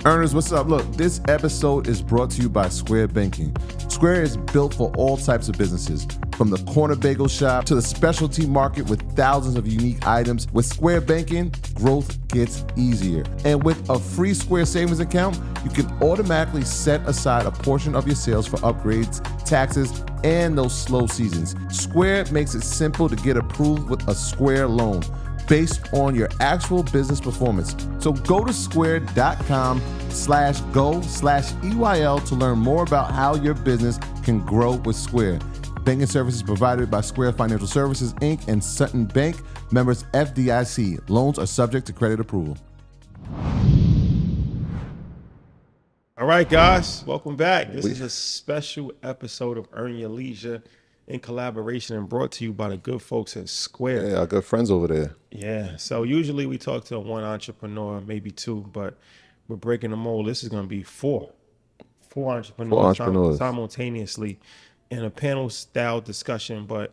Earners, what's up? Look, this episode is brought to you by Square Banking. Square is built for all types of businesses, from the corner bagel shop to the specialty market with thousands of unique items. With Square Banking, growth gets easier. And with a free Square savings account, you can automatically set aside a portion of your sales for upgrades, taxes, and those slow seasons. Square makes it simple to get approved with a Square loan based on your actual business performance. So go to square.com/go/EYL to learn more about how your business can grow with Square. Banking services provided by Square Financial Services, Inc. and Sutton Bank, members FDIC. Loans are subject to credit approval. All right, guys, welcome back. This is a special episode of Earn Your Leisure in collaboration and brought to you by the good folks at Square. Yeah, our good friends over there. Yeah, so usually we talk to one entrepreneur, maybe two, but we're breaking the mold. This is going to be four entrepreneurs simultaneously in a panel-style discussion, but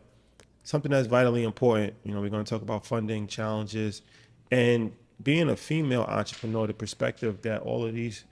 something that's vitally important. You know, we're going to talk about funding challenges and being a female entrepreneur, the perspective that all of these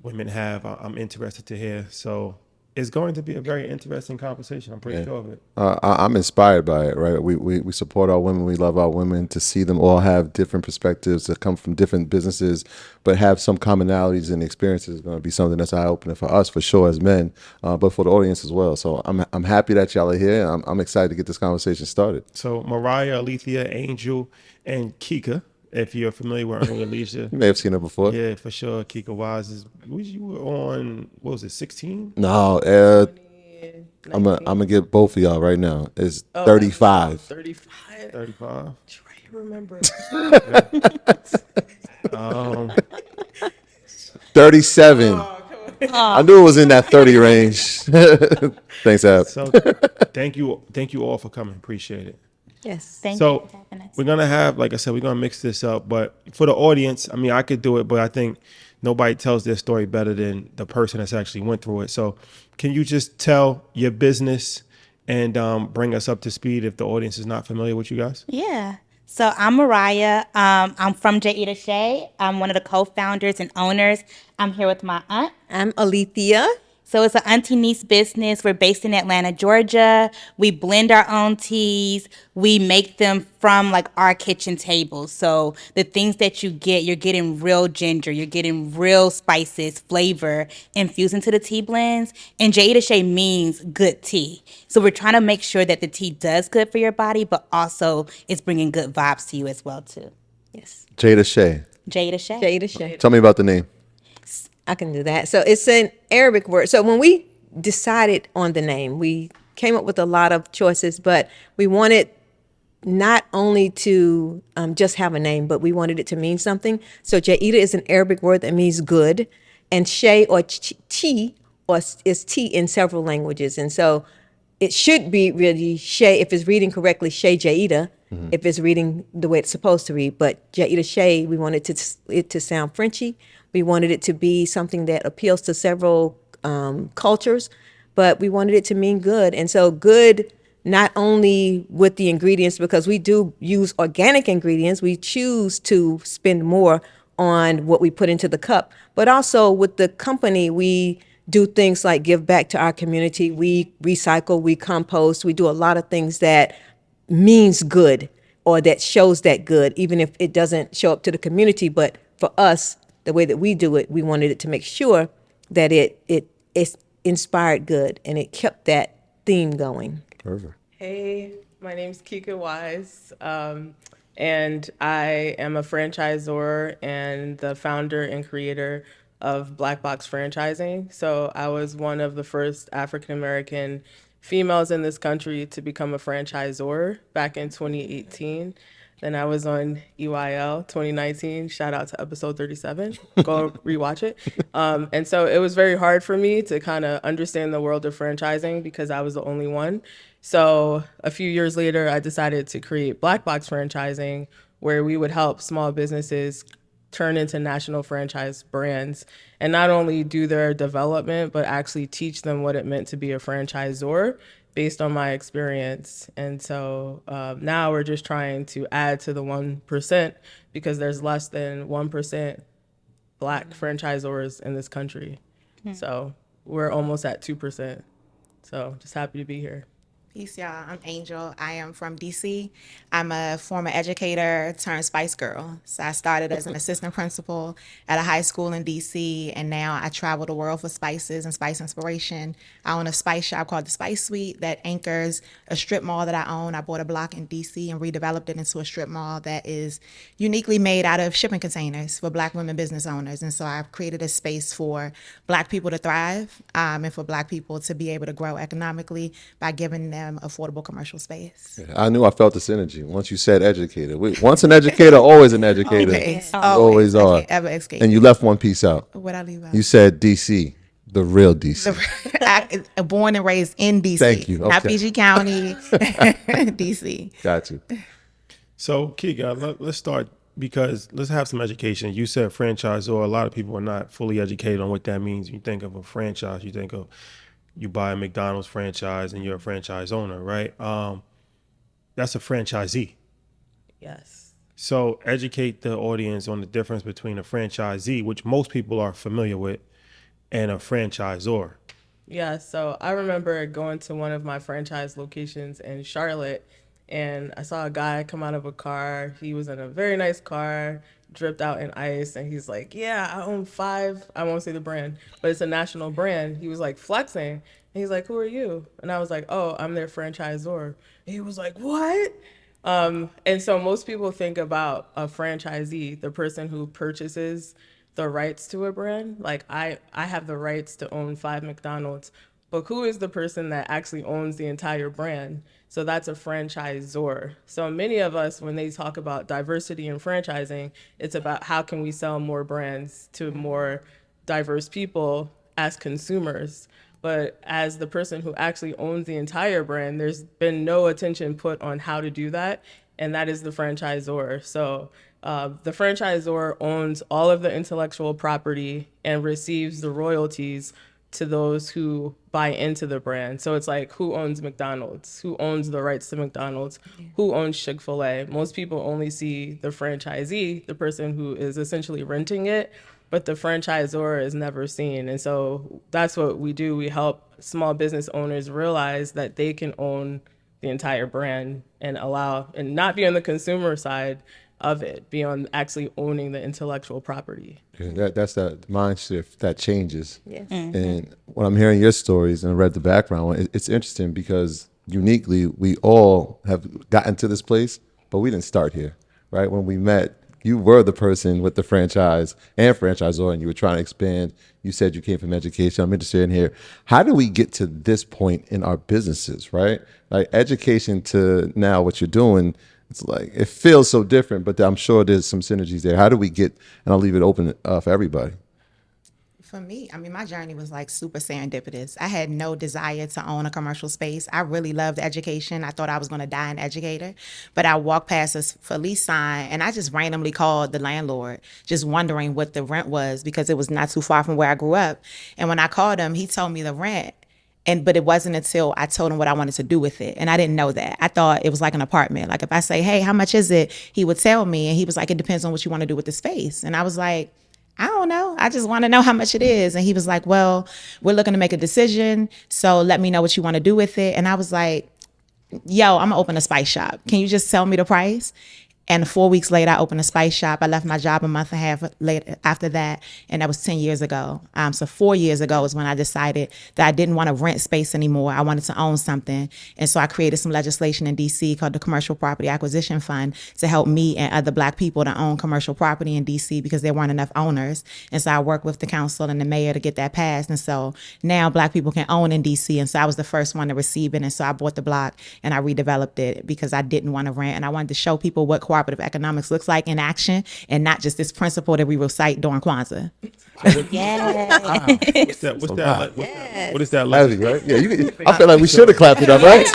women have. I'm interested to hear. So it's going to be a very interesting conversation. I'm pretty sure of it. I'm inspired by it, right? We support our women. We love our women. To see them all have different perspectives that come from different businesses, but have some commonalities and experiences is going to be something that's eye-opening for us, for sure, as men, but for the audience as well. So I'm happy that y'all are here. I'm excited to get this conversation started. So Mariah, Alethea, Angel, and Kika, if you're familiar with Earn Your Leisure. You may have seen her before. Yeah, for sure. Hakika Wise you were on, what was it, 16? No, I'm gonna get both of y'all right now. It's 35. 35. Try to remember. 37. I knew it was in that 30 range. Thanks, Ab. So thank you all for coming. Appreciate it. Yes. Thank you So for having us. we're going to have, like I said, we're going to mix this up. But for the audience, I mean, I could do it, but I think nobody tells their story better than the person that's actually went through it. So can you just tell your business and bring us up to speed if the audience is not familiar with you guys? Yeah. So I'm Mariah. I'm from Jayida Ché. I'm one of the co-founders and owners. I'm here with my aunt. I'm Alethea. So it's an auntie niece business. We're based in Atlanta, Georgia. We blend our own teas. We make them from like our kitchen tables. So the things that you're getting real ginger, you're getting real spices, flavor infused into the tea blends. And Jayida Ché means good tea. So we're trying to make sure that the tea does good for your body, but also it's bringing good vibes to you as well too. Yes. Jayida Ché. Jayida Ché. Jayida Ché. Tell me about the name. I can do that. So it's an Arabic word. So when we decided on the name, we came up with a lot of choices, but we wanted not only to just have a name, but we wanted it to mean something. So Jayida is an Arabic word that means good, and Ché or tea is tea in several languages. And so it should be really Ché, if it's reading correctly, Ché Jayida, if it's reading the way it's supposed to read. But Jayida Ché, we wanted it to sound Frenchy. We wanted it to be something that appeals to several cultures, but we wanted it to mean good. And so good, not only with the ingredients, because we do use organic ingredients, we choose to spend more on what we put into the cup, but also with the company, we do things like give back to our community. We recycle, we compost, we do a lot of things that means good or that shows that good, even if it doesn't show up to the community. But for us, the way that we do it, we wanted it to make sure that it inspired good and it kept that theme going. Perfect. Hey, my name's Hakika Wise, and I am a franchisor and the founder and creator of Blackbox Franchising. So I was one of the first African-American females in this country to become a franchisor back in 2018. Then I was on EYL 2019. Shout out to episode 37. Go rewatch it. And so it was very hard for me to kind of understand the world of franchising because I was the only one. So a few years later, I decided to create Blackbox Franchising, where we would help small businesses turn into national franchise brands and not only do their development, but actually teach them what it meant to be a franchisor based on my experience. And so now we're just trying to add to the 1% because there's less than 1% Black franchisors in this country. So we're almost at 2%. So just happy to be here. Peace, y'all. I'm Angel. I am from DC. I'm a former educator turned Spice Girl. So I started as an assistant principal at a high school in DC, and now I travel the world for spices and spice inspiration. I own a spice shop called the Spice Suite that anchors a strip mall that I own. I bought a block in DC and redeveloped it into a strip mall that is uniquely made out of shipping containers for Black women business owners. And so I've created a space for Black people to thrive and for Black people to be able to grow economically by giving them affordable commercial space. I knew I felt the synergy once you said educator. Once an educator, always an educator. Always I are. can't ever escape. And you left one piece out. What I leave out? You said DC, the real DC. Born and raised in DC. Thank you. Not Okay. PG County, DC. Got you. So, Kika, let's start because let's have some education. You said franchisor. A lot of people are not fully educated on what that means. You think of a franchise, you think of you buy a McDonald's franchise and you're a franchise owner, right? That's a franchisee. Yes. So educate the audience on the difference between a franchisee, which most people are familiar with, and a franchisor. Yeah, so I remember going to one of my franchise locations in Charlotte, and I saw a guy come out of a car. He was in a very nice car, dripped out in ice, and he's like, yeah, I own 5, I won't say the brand, but it's a national brand. He was like flexing, and he's like, who are you? And I was like, oh, I'm their franchisor. And he was like, what? And so most people think about a franchisee, the person who purchases the rights to a brand. Like I have the rights to own 5 McDonald's, but who is the person that actually owns the entire brand? So that's a franchisor. So many of us, when they talk about diversity in franchising, it's about how can we sell more brands to more diverse people as consumers. But as the person who actually owns the entire brand, there's been no attention put on how to do that, and that is the franchisor. So the franchisor owns all of the intellectual property and receives the royalties to those who buy into the brand. So it's like, who owns McDonald's? Who owns the rights to McDonald's? Who owns Chick-fil-A? Most people only see the franchisee, the person who is essentially renting it, but the franchisor is never seen. And so that's what we do. We help small business owners realize that they can own the entire brand and not be on the consumer side of it, be on actually owning the intellectual property. Yeah, that's that mind shift that changes. Yes. And when I'm hearing your stories and read the background, it's interesting because uniquely we all have gotten to this place, but we didn't start here, right? When we met, you were the person with the franchise and franchisor, and you were trying to expand. You said you came from education. I'm interested in here. How do we get to this point in our businesses, right? Like education to now what you're doing, it's like, it feels so different, but I'm sure there's some synergies there. How do we get, and I'll leave it open for everybody. For me, I mean, my journey was like super serendipitous. I had no desire to own a commercial space. I really loved education. I thought I was going to die an educator, but I walked past a for lease sign and I just randomly called the landlord, just wondering what the rent was because it was not too far from where I grew up. And when I called him, he told me the rent. But it wasn't until I told him what I wanted to do with it. And I didn't know that. I thought it was like an apartment. Like if I say, hey, how much is it? He would tell me. And he was like, it depends on what you want to do with the space. And I was like, I don't know. I just want to know how much it is. And he was like, well, we're looking to make a decision. So let me know what you want to do with it. And I was like, yo, I'm going to open a spice shop. Can you just tell me the price? And 4 weeks later, I opened a spice shop. I left my job a month and a half later after that. And that was 10 years ago. So 4 years ago is when I decided that I didn't want to rent space anymore. I wanted to own something. And so I created some legislation in DC called the Commercial Property Acquisition Fund to help me and other Black people to own commercial property in DC because there weren't enough owners. And so I worked with the council and the mayor to get that passed. And so now Black people can own in DC. And so I was the first one to receive it. And so I bought the block and I redeveloped it because I didn't want to rent. And I wanted to show people what cooperative economics looks like in action and not just this principle that we recite during Kwanzaa. Yeah. What is that like? Heavy, right? Yeah, I feel like we should have clapped it up, right?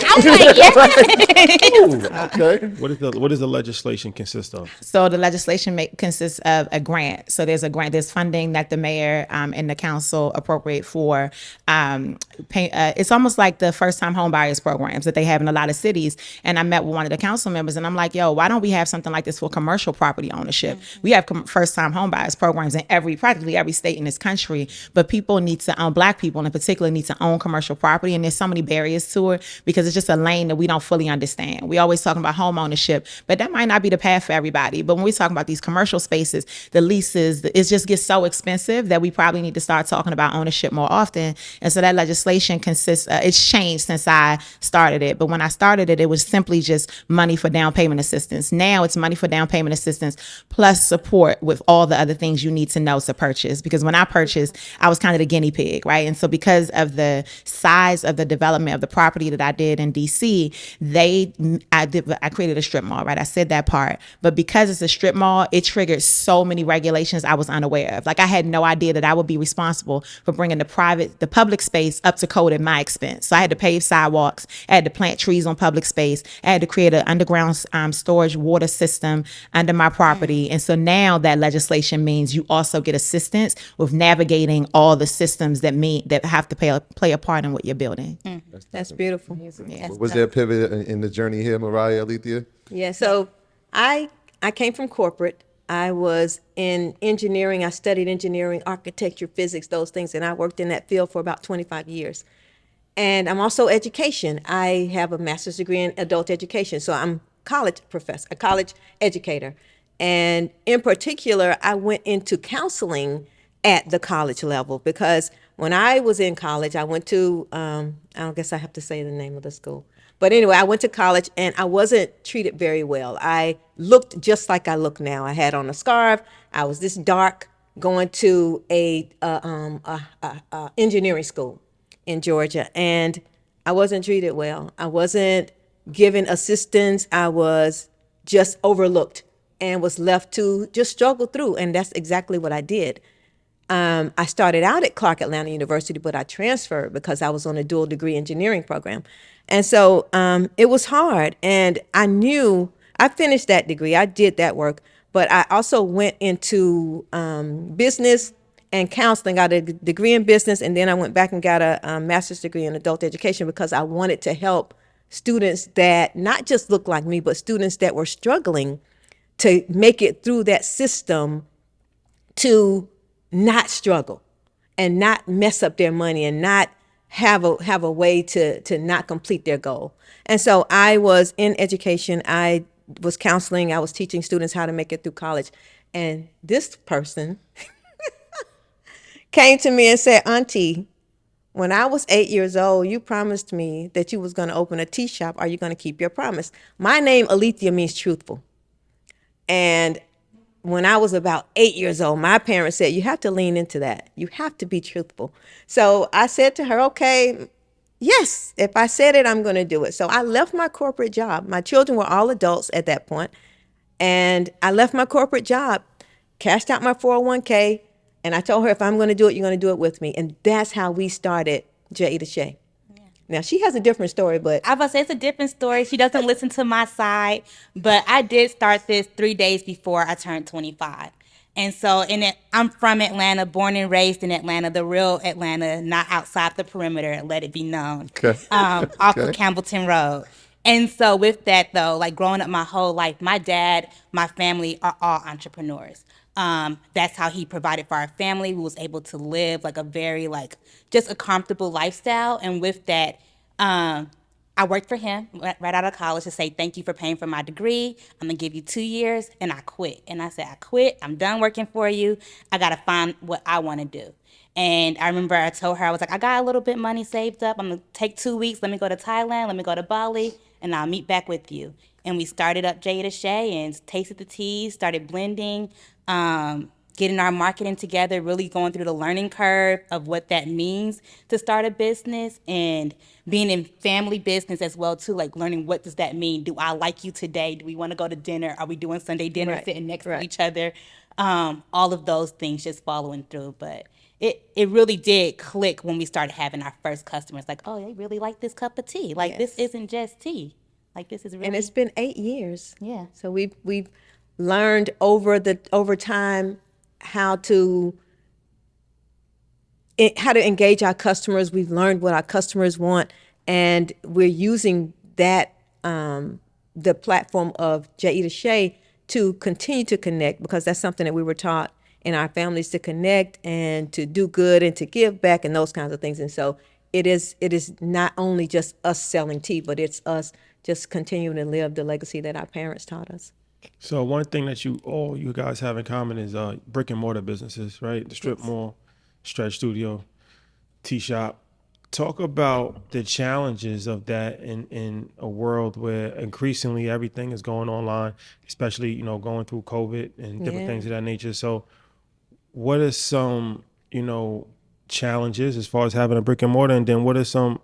Okay. What does the legislation consist of? So the legislation consists of a grant. So there's a grant, there's funding that the mayor and the council appropriate for. It's almost like the first time home buyers programs that they have in a lot of cities. And I met with one of the council members and I'm like, yo, why don't we have have something like this for commercial property ownership. We have first-time home buyers programs in practically every state in this country, but people need to own, Black people in particular need to own commercial property, and there's so many barriers to it because it's just a lane that we don't fully understand. We always talking about home ownership, but that might not be the path for everybody. But when we talk about these commercial spaces, the leases, it just gets so expensive that we probably need to start talking about ownership more often. And so that legislation consists, it's changed since I started it. But when I started it, it was simply just money for down payment assistance. Now it's money for down payment assistance plus support with all the other things you need to know to purchase. Because when I purchased, I was kind of the guinea pig, right? And so because of the size of the development of the property that I did in DC, I created a strip mall, right? I said that part. But because it's a strip mall, it triggered so many regulations I was unaware of. Like I had no idea that I would be responsible for bringing the public space up to code at my expense. So I had to pave sidewalks, I had to plant trees on public space, I had to create an underground storage water system under my property. And so now that legislation means you also get assistance with navigating all the systems that have to play a part in what you're building. That's beautiful. Was there a pivot in the journey here, Mariah, Alethea? Yeah, so I came from corporate. I was in engineering. I studied engineering, architecture, physics, those things, and I worked in that field for about 25 years. And I'm also education. I have a master's degree in adult education, so I'm a college educator. And in particular, I went into counseling at the college level because when I was in college, I went to, I don't guess I have to say the name of the school. But anyway, I went to college and I wasn't treated very well. I looked just like I look now. I had on a scarf. I was this dark going to a engineering school in Georgia, and I wasn't treated well. I wasn't given assistance. I was just overlooked and was left to just struggle through, and that's exactly what I did. I started out at Clark Atlanta University, but I transferred because I was on a dual degree engineering program. And so it was hard. And I knew I finished that degree. I did that work. But I also went into business and counseling, got a degree in business. And then I went back and got a master's degree in adult education because I wanted to help students that not just look like me, but students that were struggling to make it through that system to not struggle and not mess up their money and not have a way to not complete their goal. And so I was in education, I was counseling, I was teaching students how to make it through college. And this person came to me and said, Auntie, when I was 8 years old, you promised me that you was going to open a tea shop. Are you going to keep your promise? My name, Alethea, means truthful. And when I was about 8 years old, my parents said, you have to lean into that. You have to be truthful. So I said to her, okay, yes, if I said it, I'm going to do it. So I left my corporate job. My children were all adults at that point. And I left my corporate job, cashed out my 401k, and I told her, if I'm going to do it, you're going to do it with me. And that's how we started Jayida Ché. Now, she has a different story, but I was about to say it's a different story. She doesn't listen to my side, but I did start this 3 days before I turned 25. And so I'm from Atlanta, born and raised in Atlanta, the real Atlanta, not outside the perimeter, let it be known, off of Campbellton Road. And so with that, though, like growing up my whole life, my dad, my family are all entrepreneurs. That's how he provided for our family. We was able to live like a very just a comfortable lifestyle. And with that, I worked for him right out of college to say, thank you for paying for my degree. I'm going to give you 2 years. And I quit. And I said, I quit. I'm done working for you. I got to find what I want to do. And I remember I told her, I was like, I got a little bit of money saved up. I'm going to take 2 weeks. Let me go to Thailand. Let me go to Bali. And I'll meet back with you. And we started up Jayida Ché and tasted the teas, started blending, getting our marketing together, really going through the learning curve of what that means to start a business and being in family business as well too, like learning what does that mean? Do I like you today? Do we want to go to dinner? Are we doing Sunday dinner sitting next to each other? All of those things just following through. But it really did click when we started having our first customers. Like, oh, they really like this cup of tea. Like this isn't just tea. Like this is really. And it's been 8 years. Yeah. So we've learned over time how to engage our customers. We've learned what our customers want, and we're using that the platform of Jayida Ché to continue to connect, because that's something that we were taught in our families, to connect and to do good and to give back and those kinds of things. And so it is not only just us selling tea, but it's us just continuing to live the legacy that our parents taught us. So one thing that you guys have in common is brick and mortar businesses, right? The strip mall, stretch studio, tea shop. Talk about the challenges of that in a world where increasingly everything is going online, especially, going through COVID and different things of that nature. So what are some, challenges as far as having a brick and mortar? And then what are some,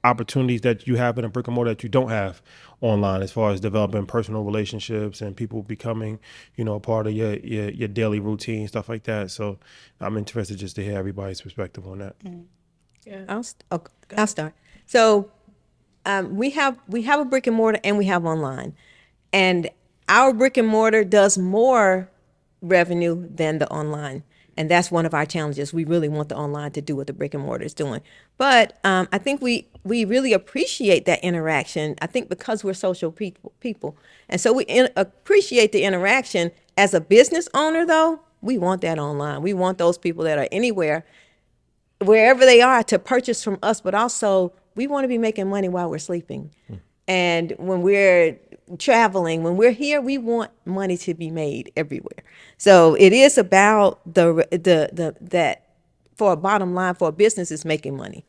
opportunities that you have in a brick and mortar that you don't have online, as far as developing personal relationships and people becoming, a part of your daily routine, stuff like that. So I'm interested just to hear everybody's perspective on that. Yeah. I'll start. So we have a brick and mortar and we have online, and our brick and mortar does more revenue than the online. And that's one of our challenges. We really want the online to do what the brick and mortar is doing. But I think we really appreciate that interaction. I think because we're social people. And so we appreciate the interaction. As a business owner, though, we want that online. We want those people that are anywhere, wherever they are, to purchase from us. But also, we want to be making money while we're sleeping. And when we're traveling, when we're here, we want money to be made everywhere. So it is about that for a bottom line for a business is making money.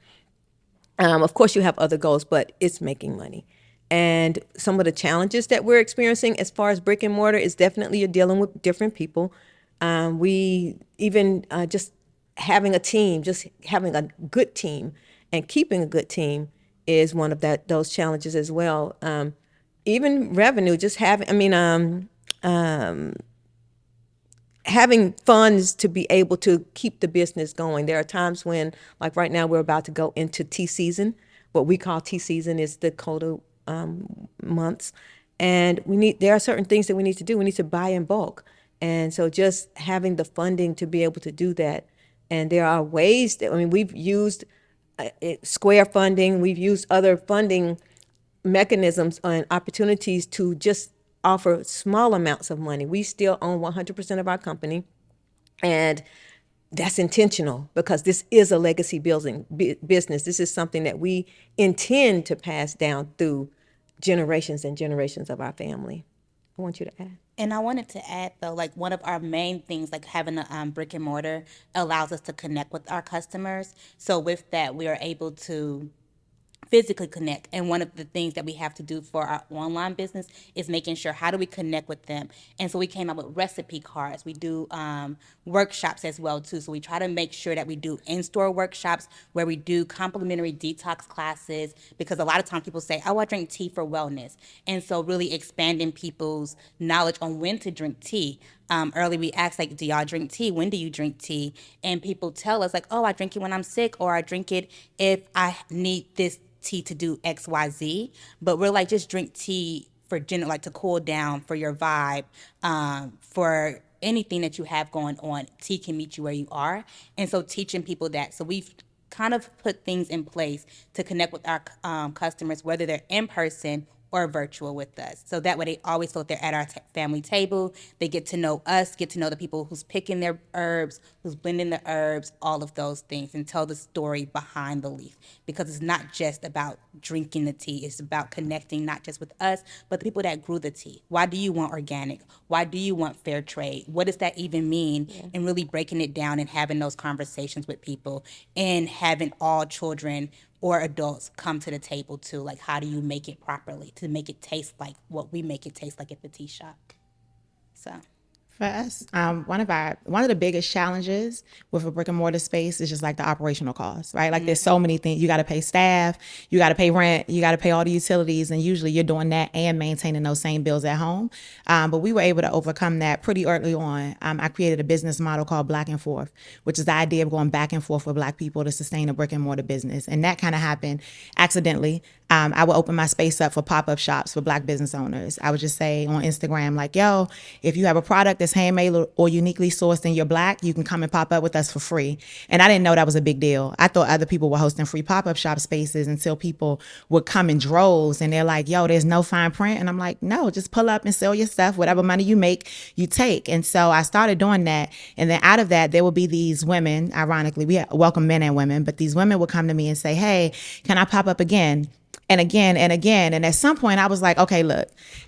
Of course, you have other goals, but it's making money. And some of the challenges that we're experiencing as far as brick and mortar is definitely you're dealing with different people. We even just having a team, just having a good team and keeping a good team is one of those challenges as well. Even revenue, just having funds to be able to keep the business going. There are times when, like right now, we're about to go into tea season. What we call tea season is the colder months, and there are certain things that we need to do. We need to buy in bulk, and so just having the funding to be able to do that. And there are ways that we've used Square funding, we've used other funding mechanisms and opportunities to just offer small amounts of money. We still own 100% of our company, and that's intentional because this is a legacy building business. This is something that we intend to pass down through generations and generations of our family. I want you to add. And I wanted to add, though, like one of our main things, like having a brick and mortar allows us to connect with our customers. So with that, we are able to physically connect. And one of the things that we have to do for our online business is making sure, how do we connect with them? And so we came up with recipe cards. We do workshops as well too. So we try to make sure that we do in-store workshops where we do complimentary detox classes, because a lot of times people say, oh, I drink tea for wellness. And so really expanding people's knowledge on when to drink tea. Early we asked, like, do y'all drink tea? When do you drink tea? And people tell us, like, oh, I drink it when I'm sick, or I drink it if I need this tea to do XYZ. But we're like, just drink tea for like to cool down, for your vibe, for anything that you have going on. Tea can meet you where you are. And so teaching people that. So we've kind of put things in place to connect with our customers, whether they're in person or virtual with us. So that way they always feel they're at our family table. They get to know us, get to know the people who's picking their herbs, who's blending the herbs, all of those things, and tell the story behind the leaf. Because it's not just about drinking the tea, it's about connecting not just with us, but the people that grew the tea. Why do you want organic? Why do you want fair trade? What does that even mean? Yeah. And really breaking it down and having those conversations with people, and having all children or adults come to the table too. Like, how do you make it properly to make it taste like what we make it taste like at the tea shop? So for us, one of the biggest challenges with a brick and mortar space is just like the operational costs, right? Like, there's so many things. You got to pay staff, you got to pay rent, you got to pay all the utilities, and usually you're doing that and maintaining those same bills at home. But we were able to overcome that pretty early on. I created a business model called Back and Forth, which is the idea of going back and forth with Black people to sustain a brick and mortar business. And that kind of happened accidentally. I would open my space up for pop-up shops for Black business owners. I would just say on Instagram, like, yo, if you have a product that that's handmade or uniquely sourced and you're Black, you can come and pop up with us for free. And I didn't know that was a big deal. I thought other people were hosting free pop-up shop spaces until people would come in droves and they're like, yo, there's no fine print. And I'm like, no, just pull up and sell your stuff. Whatever money you make, you take. And so I started doing that. And then out of that, there would be these women, ironically, we welcome men and women, but these women would come to me and say, hey, can I pop up again? And again and again. And at some point I was like, okay, look,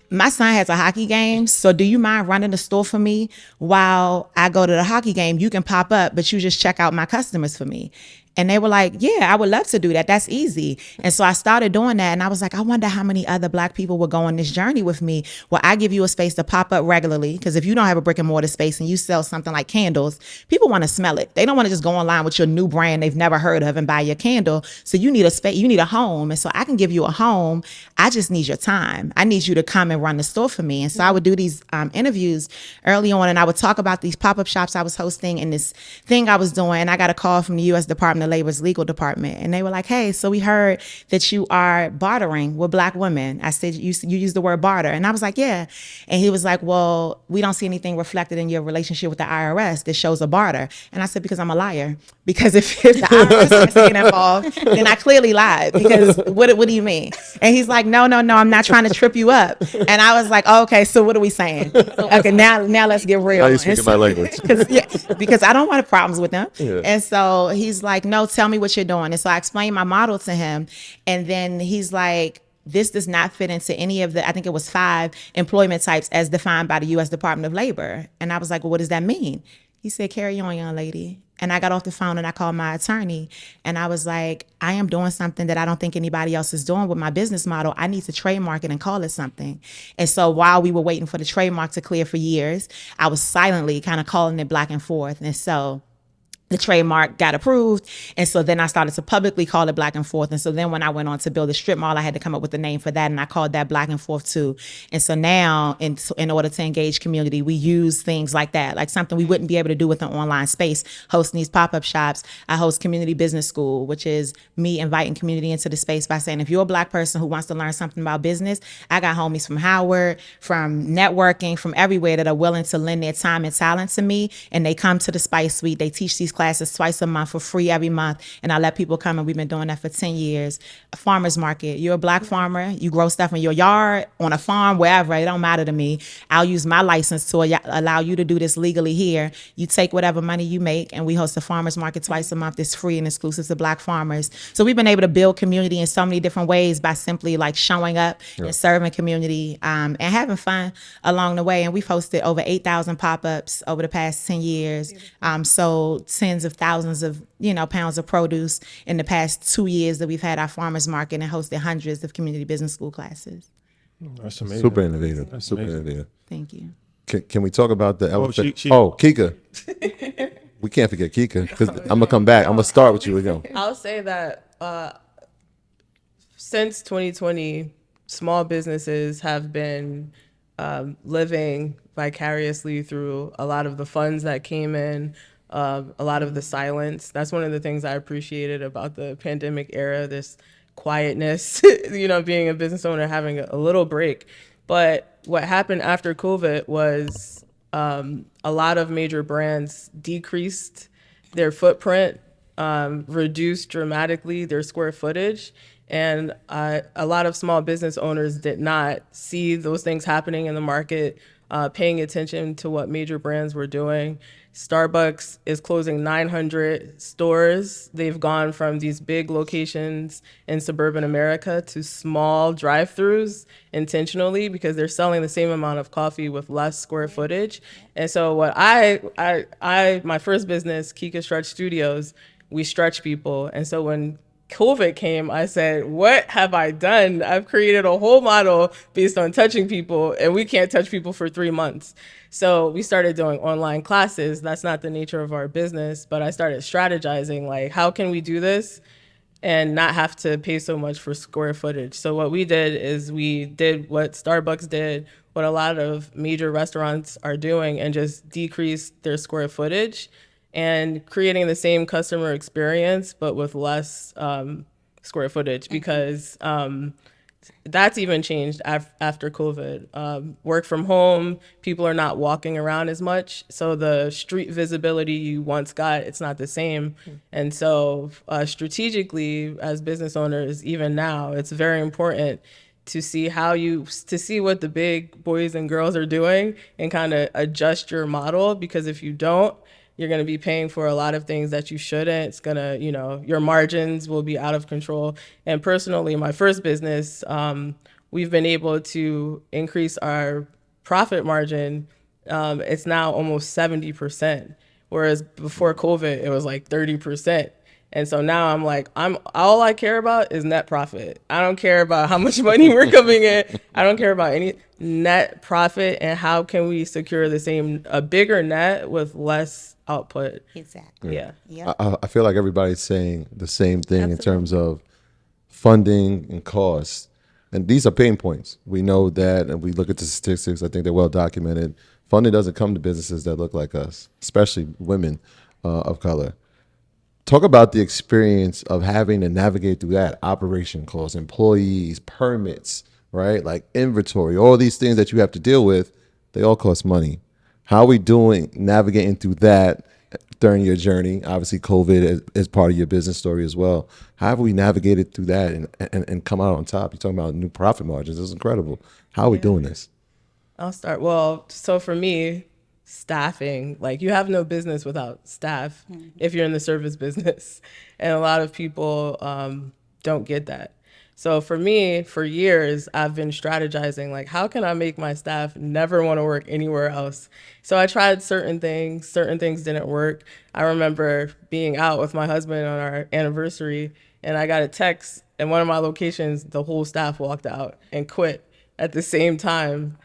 my son has a hockey game. So do you mind running the store for me while I go to the hockey game? You can pop up, but you just check out my customers for me. And they were like, yeah, I would love to do that. That's easy. And so I started doing that. And I was like, I wonder how many other Black people will go on this journey with me where I give you a space to pop up regularly. Because if you don't have a brick and mortar space and you sell something like candles, people want to smell it. They don't want to just go online with your new brand they've never heard of and buy your candle. So you need a space, you need a home. And so I can give you a home. I just need your time. I need you to come and run the store for me. And so I would do these interviews early on and I would talk about these pop-up shops I was hosting and this thing I was doing. I got a call from the U.S. Department of Labor's legal department. And they were like, hey, so we heard that you are bartering with Black women. I said, you use the word barter. And I was like, yeah. And he was like, well, we don't see anything reflected in your relationship with the IRS that shows a barter. And I said, because I'm a liar. Because if the IRS is getting involved, then I clearly lied. Because what do you mean? And he's like, no, I'm not trying to trip you up. And I was like, oh, okay, so what are we saying? Okay, now let's get real. Now you speaking my language. Because I don't want problems with them. Yeah. And so he's like, no, tell me what you're doing. And so I explained my model to him. And then he's like, this does not fit into any of the, I think it was 5 employment types as defined by the U.S. Department of Labor. And I was like, well, what does that mean? He said, carry on, young lady. And I got off the phone and I called my attorney and I was like, I am doing something that I don't think anybody else is doing with my business model. I need to trademark it and call it something. And so while we were waiting for the trademark to clear for years, I was silently kind of calling it back and forth. And so the trademark got approved. And so then I started to publicly call it Black and Forth. And so then when I went on to build a strip mall, I had to come up with a name for that. And I called that Black and Forth too. And so now in order to engage community, we use things like that, like something we wouldn't be able to do with an online space, hosting these pop-up shops. I host Community Business School, which is me inviting community into the space by saying, if you're a Black person who wants to learn something about business, I got homies from Howard, from networking, from everywhere that are willing to lend their time and talent to me. And they come to the Spice Suite. They teach these classes twice a month for free every month. And I let people come and we've been doing that for 10 years. A farmer's market. You're a Black farmer. You grow stuff in your yard, on a farm, wherever. It don't matter to me. I'll use my license to allow you to do this legally here. You take whatever money you make and we host a farmer's market twice a month. It's free and exclusive to Black farmers. So we've been able to build community in so many different ways by simply like showing up and serving community and having fun along the way. And we've hosted over 8,000 pop-ups over the past 10 years. So tens of thousands of pounds of produce in the past 2 years that we've had our farmers market and hosted hundreds of community business school classes. That's amazing. Super innovative. That's Super amazing. innovative. Thank you. Can we talk about the elephant? she- Kika. We can't forget Kika because I'm gonna come back. I'm gonna start with you again. I'll say that since 2020, small businesses have been living vicariously through a lot of the funds that came in, a lot of the silence. That's one of the things I appreciated about the pandemic era, this quietness, being a business owner, having a little break. But what happened after COVID was a lot of major brands decreased their footprint, reduced dramatically their square footage. And a lot of small business owners did not see those things happening in the market, paying attention to what major brands were doing. Starbucks is closing 900 stores. They've gone from these big locations in suburban America to small drive-throughs intentionally because they're selling the same amount of coffee with less square footage. And so what my first business, Kika Stretch Studios, we stretch people. And so when COVID came, I said, what have I done? I've created a whole model based on touching people, and we can't touch people for 3 months. So we started doing online classes. That's not the nature of our business, but I started strategizing, like, how can we do this and not have to pay so much for square footage? So what we did is we did what Starbucks did, what a lot of major restaurants are doing, and just decrease their square footage and creating the same customer experience, but with less square footage, because that's even changed after COVID. Work from home, people are not walking around as much. So the street visibility you once got, it's not the same. And so strategically, as business owners, even now, it's very important to see what the big boys and girls are doing and kind of adjust your model, because if you don't, you're going to be paying for a lot of things that you shouldn't. It's going to, your margins will be out of control. And personally, my first business, we've been able to increase our profit margin. It's now almost 70%, whereas before COVID, it was like 30%. And so now I'm like, all I care about is net profit. I don't care about how much money we're coming in. I don't care about any net profit, and how can we secure a bigger net with less output. Exactly. Yeah. I feel like everybody's saying the same thing in terms of funding and costs. And these are pain points. We know that, and we look at the statistics. I think they're well documented. Funding doesn't come to businesses that look like us, especially women of color. Talk about the experience of having to navigate through that. Operation costs, employees, permits, right? Like inventory, all these things that you have to deal with, they all cost money. How are we doing navigating through that during your journey? Obviously, COVID is part of your business story as well. How have we navigated through that and come out on top? You're talking about new profit margins. This is incredible. How are we doing this? I'll start. Well, so for me, staffing, like you have no business without staff if you're in the service business. And a lot of people don't get that. So for me, for years, I've been strategizing, like, how can I make my staff never want to work anywhere else? So I tried certain things didn't work. I remember being out with my husband on our anniversary, and I got a text, in one of my locations, the whole staff walked out and quit at the same time.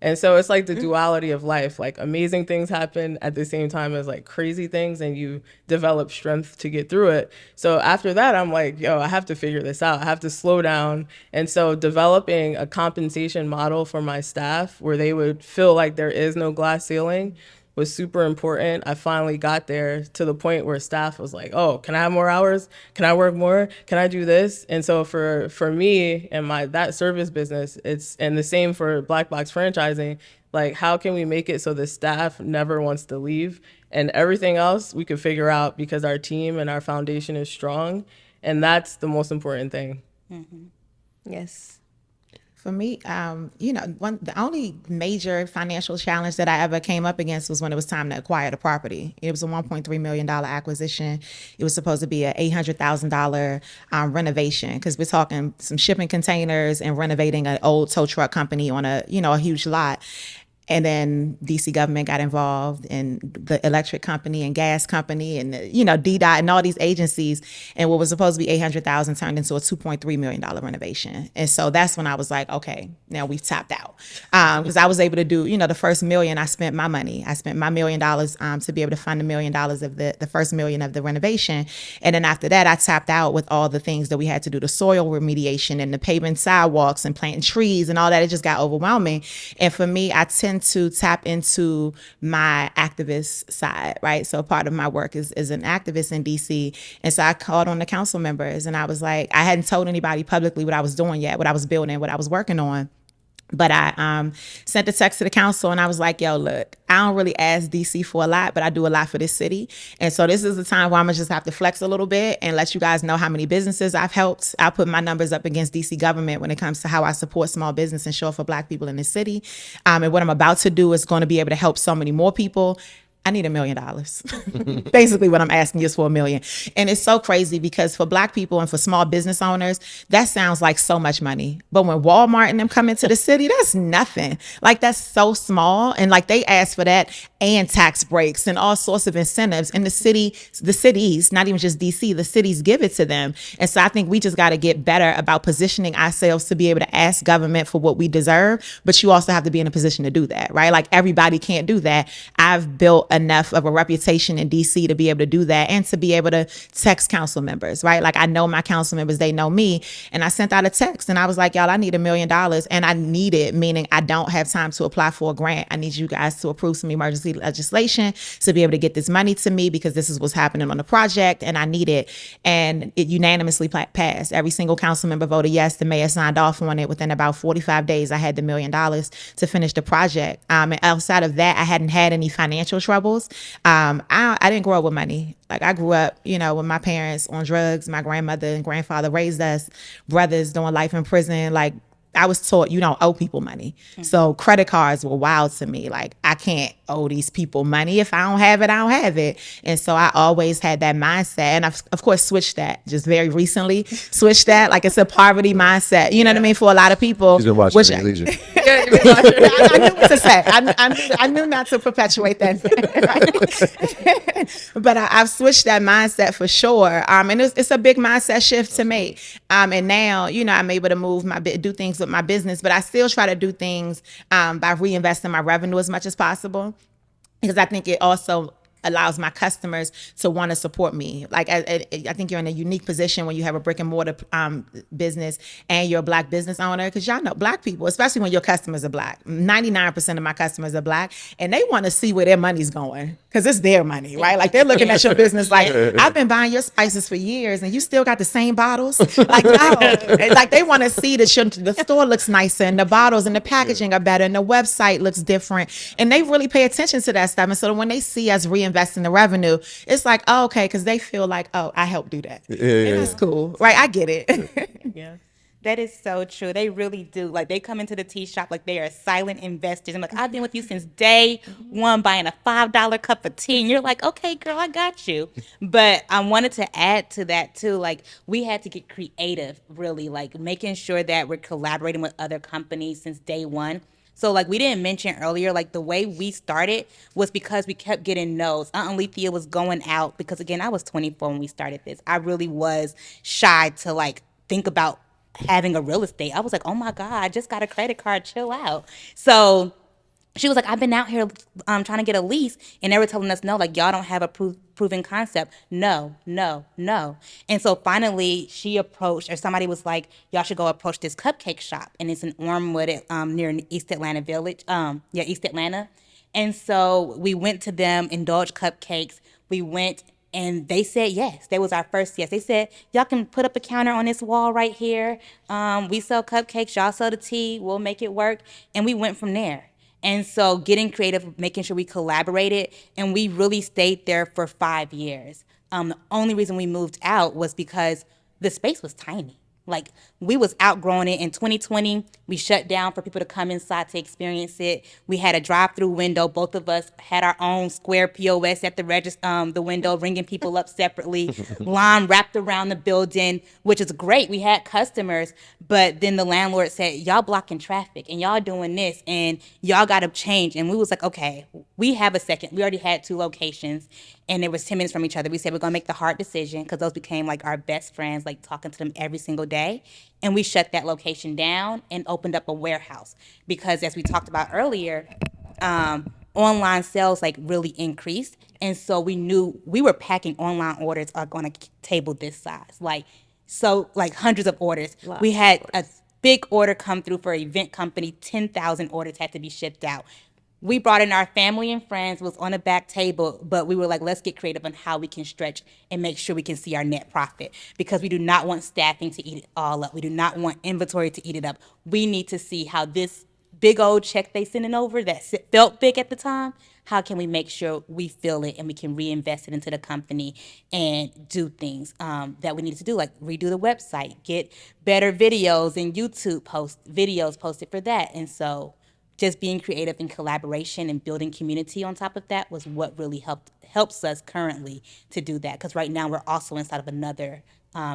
And so it's like the duality of life, like amazing things happen at the same time as like crazy things, and you develop strength to get through it. So after that, I'm like, I have to figure this out. I have to slow down. And so developing a compensation model for my staff where they would feel like there is no glass ceiling was super important. I finally got there to the point where staff was like, oh, can I have more hours? Can I work more? Can I do this? And so for me and that service business, and the same for Blackbox Franchising, like, how can we make it so the staff never wants to leave? And everything else we could figure out because our team and our foundation is strong. And that's the most important thing. Mm-hmm. Yes. For me, the only major financial challenge that I ever came up against was when it was time to acquire the property. It was a $1.3 million acquisition. It was supposed to be an $800,000 renovation, because we're talking some shipping containers and renovating an old tow truck company on a huge lot. And then DC government got involved, and the electric company and gas company and, DDOT and all these agencies. And what was supposed to be $800,000 turned into a $2.3 million renovation. And so that's when I was like, okay, now we've tapped out. Because I was able to do, the first $1 million, I spent my money. I spent my $1 million to be able to fund $1 million of the first $1 million of the renovation. And then after that, I tapped out with all the things that we had to do, the soil remediation and the paving sidewalks and planting trees and all that. It just got overwhelming. And for me, I tend to tap into my activist side, right? So part of my work is an activist in DC. And so I called on the council members, and I was like, I hadn't told anybody publicly what I was doing yet, what I was building, what I was working on. But I sent a text to the council, and I was like, yo, look, I don't really ask DC for a lot, but I do a lot for this city. And so this is the time where I'm gonna just have to flex a little bit and let you guys know how many businesses I've helped. I put my numbers up against DC government when it comes to how I support small business and show up for Black people in the city. And what I'm about to do is going to be able to help so many more people. I need $1 million. Basically what I'm asking is for $1 million. And it's so crazy because for Black people and for small business owners, that sounds like so much money. But when Walmart and them come into the city, that's nothing. Like, that's so small. And like, they ask for that and tax breaks and all sorts of incentives. And the cities, not even just DC, the cities give it to them. And so I think we just got to get better about positioning ourselves to be able to ask government for what we deserve. But you also have to be in a position to do that, right? Like, everybody can't do that. I've built enough of a reputation in DC to be able to do that and to be able to text council members, right? Like I know my council members, they know me. And I sent out a text and I was like, y'all, I need $1 million. And I need it, meaning I don't have time to apply for a grant. I need you guys to approve some emergency legislation to be able to get this money to me because this is what's happening on the project and I need it. And it unanimously passed. Every single council member voted yes. The mayor signed off on it. Within about 45 days, I had the $1 million to finish the project. And outside of that, I hadn't had any financial troubles. I didn't grow up with money. Like I grew up, with my parents on drugs. My grandmother and grandfather raised us, brothers doing life in prison. Like I was taught you don't owe people money. So credit cards were wild to me. Like I can't owe these people money. If I don't have it, I don't have it. And so I always had that mindset. And I've, of course, switched that just very recently. Switched that. Like it's a poverty mindset. You know what I mean? For a lot of people. She's been watching Leisure. I knew what to say. I knew not to perpetuate that. But I've switched that mindset for sure. And it's a big mindset shift to make. And now, I'm able to do things with my business, but I still try to do things by reinvesting my revenue as much as possible, because I think it also allows my customers to want to support me. Like I think you're in a unique position when you have a brick and mortar business and you're a Black business owner, because y'all know Black people, especially when your customers are Black. 99% of my customers are Black, and they want to see where their money's going because it's their money, right? Like they're looking at your business like, I've been buying your spices for years and you still got the same bottles. Like no, like they want to see that the store looks nicer and the bottles and the packaging are better and the website looks different, and they really pay attention to that stuff. And so when they see us reinvest in the revenue, it's like, oh, okay, because they feel like, oh, I helped do that. And that's cool, right? I get it. Yeah. That is so true. They really do. Like they come into the tea shop like they are silent investors. I'm like, I've been with you since day one, buying a $5 cup of tea, and you're like, okay, girl, I got you. But I wanted to add to that too. Like we had to get creative, really, like making sure that we're collaborating with other companies since day one. So like we didn't mention earlier, like the way we started was because we kept getting no's. Aunt Alethea was going out because, again, I was 24 when we started this. I really was shy to like think about having a real estate. I was like, oh my God, I just got a credit card, chill out. So she was like, I've been out here trying to get a lease, and they were telling us, no, like y'all don't have a proven concept. No. And so finally she approached, or somebody was like, y'all should go approach this cupcake shop, and it's in Ormwood near East Atlanta Village. East Atlanta. And so we went to them, Indulge Cupcakes. We went, and they said yes. That was our first yes. They said, y'all can put up a counter on this wall right here. We sell cupcakes, y'all sell the tea, we'll make it work. And we went from there. And so getting creative, making sure we collaborated, and we really stayed there for 5 years. The only reason we moved out was because the space was tiny. Like we was outgrowing it. In 2020, we shut down for people to come inside to experience it. We had a drive-through window. Both of us had our own square POS at the window, ringing people up separately. Line wrapped around the building, which is great. We had customers, but then the landlord said, y'all blocking traffic and y'all doing this and y'all got to change. And we was like, okay, we have a second. We already had 2 locations. And it was 10 minutes from each other. We said we're going to make the hard decision, because those became like our best friends, like talking to them every single day. And we shut that location down and opened up a warehouse, because as we talked about earlier, online sales like really increased. And so we knew we were packing online orders on a table this size, like hundreds of orders. We had a big order come through for an event company. 10,000 orders had to be shipped out. We brought in our family and friends, was on a back table, but we were like, let's get creative on how we can stretch and make sure we can see our net profit, because we do not want staffing to eat it all up. We do not want inventory to eat it up. We need to see how this big old check they sending over that felt big at the time, how can we make sure we feel it and we can reinvest it into the company and do things that we need to do, like redo the website, get better videos and YouTube videos posted for that. And so just being creative in collaboration and building community on top of that was what really helps us currently to do that. Because right now we're also inside of another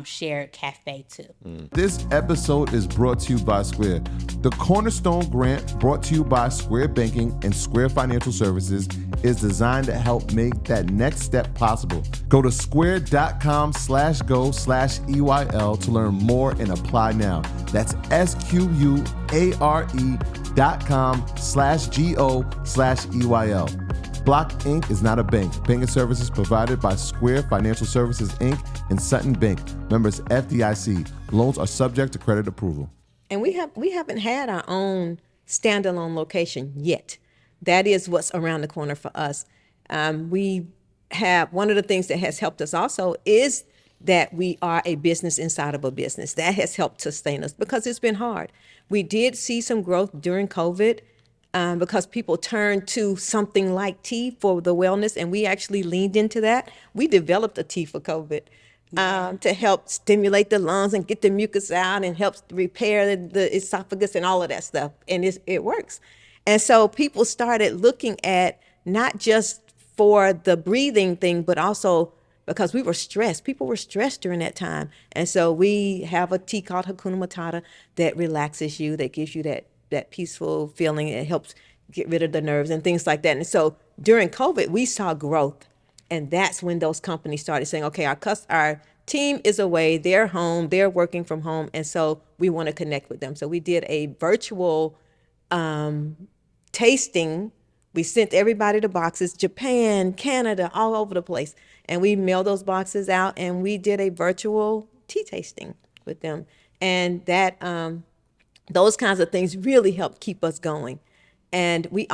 shared cafe too. This episode is brought to you by Square. The Cornerstone Grant, brought to you by Square Banking and Square Financial Services, is designed to help make that next step possible. Go to square.com/go/EYL to learn more and apply now. That's SQUARE.com/GO/EYL. Block Inc. is not a bank. Banking services provided by Square Financial Services, Inc. and Sutton Bank. Members FDIC. Loans are subject to credit approval. And we haven't had our own standalone location yet. That is what's around the corner for us. We have, one of the things that has helped us also is that we are a business inside of a business. That has helped sustain us because it's been hard. We did see some growth during COVID because people turned to something like tea for the wellness, and we actually leaned into that. We developed a tea for COVID to help stimulate the lungs and get the mucus out and helps repair the esophagus and all of that stuff. And it works. And so people started looking at not just for the breathing thing, but also because we were stressed. People were stressed during that time. And so we have a tea called Hakuna Matata that relaxes you, that gives you that peaceful feeling. It helps get rid of the nerves and things like that. And so during COVID, we saw growth. And that's when those companies started saying, okay, our team is away, they're home, they're working from home. And so we want to connect with them. So we did a virtual tasting. We sent everybody the boxes, Japan, Canada, all over the place. And we mailed those boxes out and we did a virtual tea tasting with them. And that those kinds of things really help keep us going. And one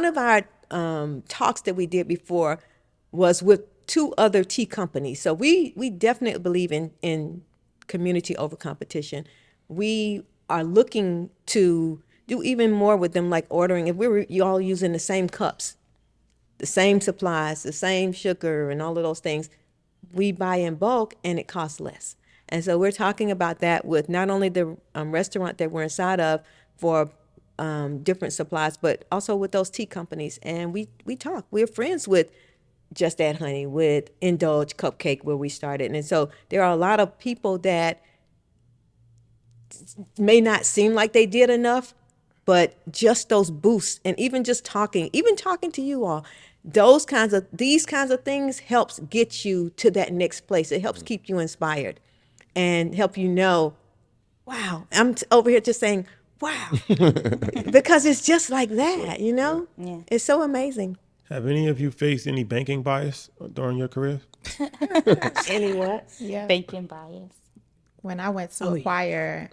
of our talks that we did before was with 2 other tea companies. So we definitely believe in community over competition. We are looking to do even more with them, like ordering, if we were all using the same cups, the same supplies, the same sugar and all of those things, we buy in bulk and it costs less. And so we're talking about that with not only the restaurant that we're inside of for different supplies, but also with those tea companies. And we talk. We're friends with Just Add Honey, with Indulge Cupcake, where we started. And so there are a lot of people that may not seem like they did enough, but just those boosts and even talking to you all, these kinds of things helps get you to that next place. It helps keep you inspired and help you know, wow, I'm over here just saying, wow, because it's just like that, you know? Yeah. It's so amazing. Have any of you faced any banking bias during your career? Any what? Yeah. Banking bias. When I went to acquire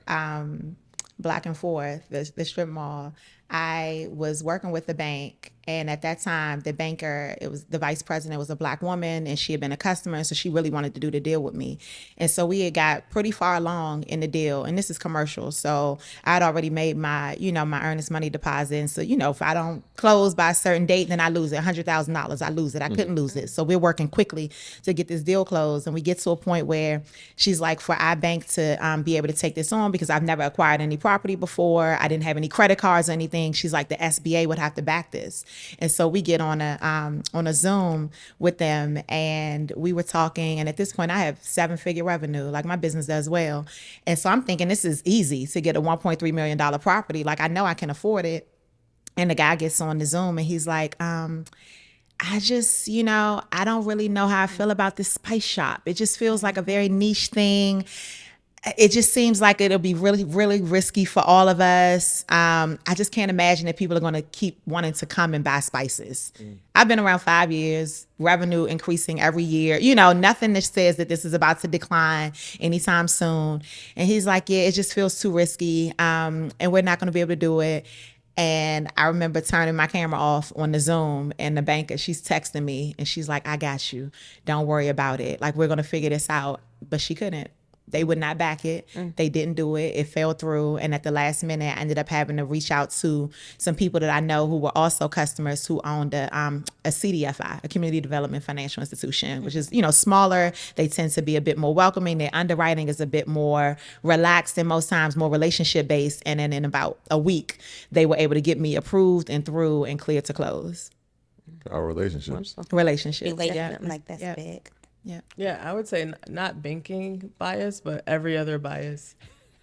Black and Forth, the strip mall, I was working with the bank. And at that time, the banker, it was the vice president, was a Black woman, and she had been a customer. So she really wanted to do the deal with me. And so we had got pretty far along in the deal. And this is commercial. So I'd already made my earnest money deposit. And so, if I don't close by a certain date, then I lose it. $100,000, I lose it. I couldn't lose it. So we're working quickly to get this deal closed. And we get to a point where she's like, for our bank to be able to take this on, because I've never acquired any property before, I didn't have any credit cards or anything. She's like, the SBA would have to back this. And so we get on a Zoom with them, and we were talking. And at this point, I have 7-figure revenue, like my business does well. And so I'm thinking this is easy to get a $1.3 million property. Like, I know I can afford it. And the guy gets on the Zoom and he's like, I just, I don't really know how I feel about this spice shop. It just feels like a very niche thing. It just seems like it'll be really, really risky for all of us. I just can't imagine that people are going to keep wanting to come and buy spices. I've been around 5 years, revenue increasing every year. Nothing that says that this is about to decline anytime soon. And he's like, yeah, it just feels too risky. And we're not going to be able to do it. And I remember turning my camera off on the Zoom, and the banker, she's texting me and she's like, I got you. Don't worry about it. Like, we're going to figure this out. But she couldn't. They would not back it. They didn't do it. It fell through. And at the last minute, I ended up having to reach out to some people that I know who were also customers who owned a CDFI, a Community Development Financial Institution, which is, smaller. They tend to be a bit more welcoming. Their underwriting is a bit more relaxed and most times more relationship based. And then in about a week, they were able to get me approved and through and cleared to close. Our relationships. Relationships. Relationship, like that's big. Yeah, I would say not banking bias, but every other bias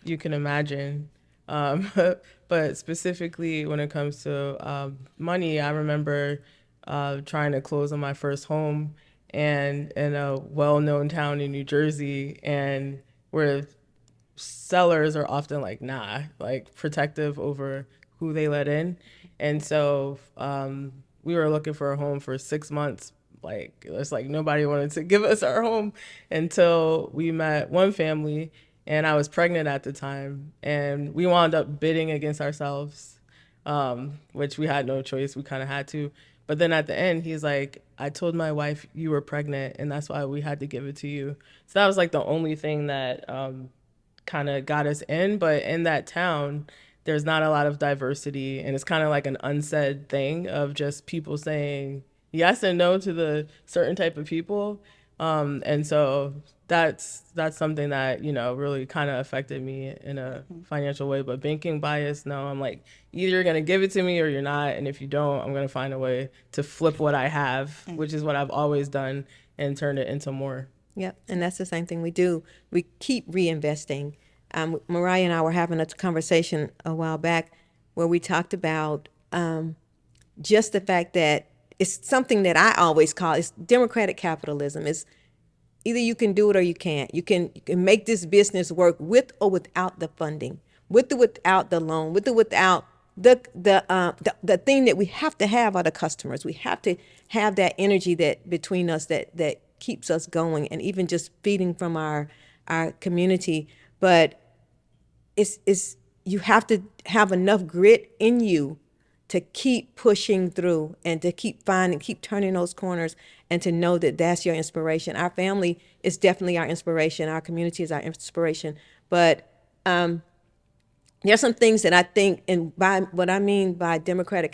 you can imagine. But specifically when it comes to money, I remember trying to close on my first home and in a well-known town in New Jersey, and where sellers are often like, nah, like protective over who they let in. And so we were looking for a home for 6 months. Like, it's like nobody wanted to give us our home until we met one family, and I was pregnant at the time, and we wound up bidding against ourselves, which we had no choice. We kind of had to. But then at the end, he's like, I told my wife you were pregnant, and that's why we had to give it to you. So that was like the only thing that kind of got us in. But in that town, there's not a lot of diversity, and it's kind of like an unsaid thing of just people saying yes and no to the certain type of people. And so that's something that, you know, really kind of affected me in a financial way. But banking bias, no, I'm like, either you're going to give it to me or you're not. And if you don't, I'm going to find a way to flip what I have, which is what I've always done, and turn it into more. Yep, and that's the same thing we do. We keep reinvesting. Mariah and I were having a conversation a while back where we talked about just the fact that it's something that I always call it's democratic capitalism. It's either you can do it or you can't. You can make this business work with or without the funding, with or without the loan, with or without the thing that we have to have are the customers. We have to have that energy that between us that keeps us going, and even just feeding from our community. But it's you have to have enough grit in you to keep pushing through and to keep turning those corners, and to know that that's your inspiration. Our family is definitely our inspiration. Our community is our inspiration. But there's some things that I think, and by what I mean by democratic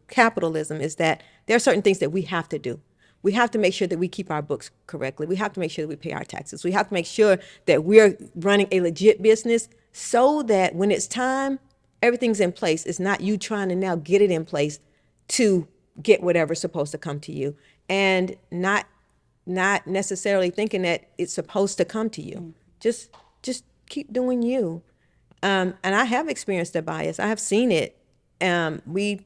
capitalism is that there are certain things that we have to do. We have to make sure that we keep our books correctly. We have to make sure that we pay our taxes. We have to make sure that we're running a legit business so that when it's time, everything's in place. It's not you trying to now get it in place to get whatever's supposed to come to you, and not necessarily thinking that it's supposed to come to you. Just keep doing you. And I have experienced the bias. I have seen it. We